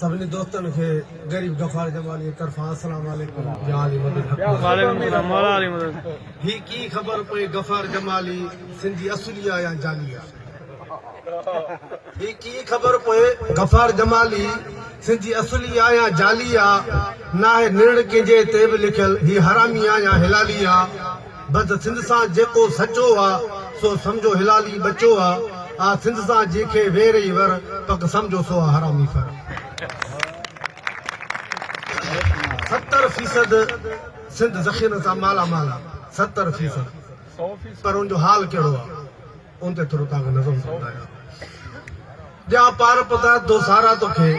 सभिनी दोस्तन के गरीब गफार जमाली तरफा अस्सलाम वालेकुम ही की खबर पे गफार जमाली सिंधी असलिया या जालिया ही की खबर पे गफार जमाली सिंधी असलिया या जालिया ना है निर्णय के जे ते भी लिखल ही हरामिया या हिलालिया बस सिंध सा जेको सचो आ सो समझो हिलाली बचो आ सिंध सा जेके वेरे वर पक समझो सो हरामी फर 70% सिंध ज़ख़ीरनि सां माला माला 70% पर उनजो हाल कहिड़ो आहे उन ते थोरो तव्हांखे नज़र ॿुधायां ॼा पार पता तो सारा तोखे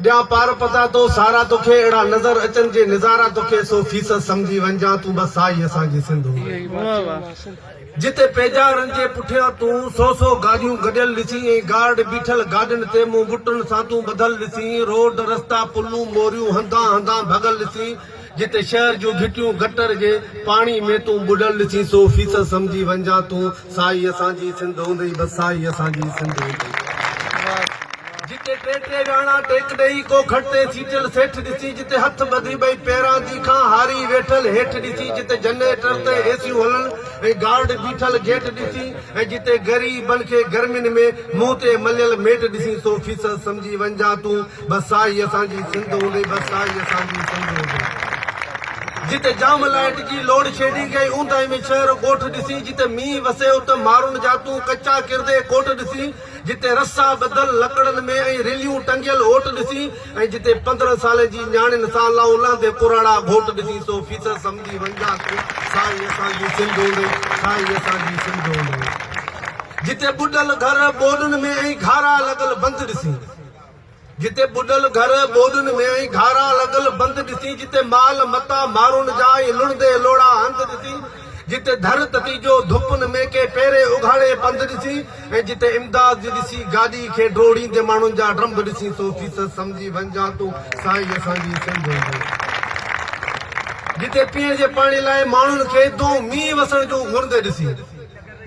ॼा पार पता तो सारा तोखे अहिड़ा नज़र अचनि जे निज़ारा तोखे 100% सम्झी वञा तूं बसि साई असांजी सिंध जिते पेजारनि जे पुठियां तूं 100 गाॾियूं गॾियल ॾिसी ऐं गार्ड बीठल गाॾियुनि ते मूं बुटुनि सां तूं ॿधल ॾिसी रोड रस्ता पुलूं मोरियूं हंधा हंधा भॻल ॾिसी जिते शहर जूं घिटियूं गटर जे पाणी में तूं बुॾल ॾिसी 100% सम्झी वञा तूं साई असांजी सिंध हूंदई बसि साई असांजी सिंध हूंदई जिते टे ॼणा टेक ॾेई को खटते सीटल सेठ ॾिसी जिते हथ ॿधी ॿई पैरां जी खां हारी वेठल हेठि ॾिसी जिते जनरेटर ते एसियूं हलनि ऐं गार्ड बीठल गेट ॾिसी ऐं जिते ग़रीबनि खे गर्मियुनि में मुंहं ते मलियल मेट ॾिसी 100% सम्झी वञा तूं बसि साई असांजी सिंध हूंदई बसि साई असांजी सिंध हूंदई जिते जाम लाइट जी लोड शेडिंग कई ऊंदाई में शहर ॻोठ ॾिसी जिते मींहुं वसे उते माण्हुनि जा तूं कचा किरदे कोट ॾिसी जिते रसा ॿधल लकड़नि में ऐं रिलियूं टंगियल ओट ॾिसी ऐं जिते 15 साल जी न्याणियुनि सां लाउलांदे कुराड़ा घोट ॾिसी 100% सम्झी वञा तूं साई असांजी सिंध हूंदई साई असांजी सिंध हूंदई जिते ॿुॾल घर ॿोॾुनि में ऐं घारा लॻल बंदि ॾिसी जिते ॿुॾल घर ॿोॾुनि में ऐं घारा लॻल बंदि ॾिसी जिते माल मता माण्हुनि जा ऐं लुणंदे लोड़ा हंधि ॾिसी जिते धर ततीजो धुपनि में के पहिरें उघाड़े पंधु ॾिसी ऐं जिते इमदाद ॾिसी गाॾी खे ड्रोड़ींदे माण्हुनि जा ड्रम ॾिसी 100% सम्झी वञा तूं साई असांजी सिंध हूंदई जिते पीअण जे पाणी लाइ माण्हुनि खे तूं मींहुं वसण जूं घुरंदे ॾिसी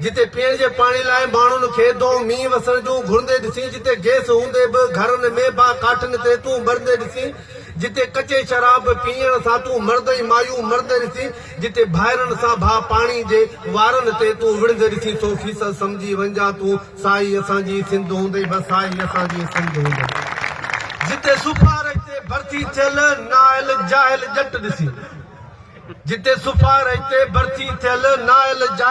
जिते पीअण जे पाणी लाइ माण्हुनि खे तूं मींहुं वसण जूं घुरंदे ॾिसी जिते गैस हूंदे बि घरनि में बा काठनि ते तूं भरंदे ॾिसी जिते कचे शराब पीअण सां तूं मर्दई मायूं मर्द ॾिसी जिते भाइरनि सां भा पाणी जे वारनि ते तूं विढ़ंदे ॾिसी 100% सम्झी वञा तूं साई असांजी सिंध हूंदई बसि साई असांजी सिंध हूंदई जिते सुपार ते भर्ती थियल नायल जायल जट ॾिसी जिते सुपार ते भर्ती थियल नायल जायल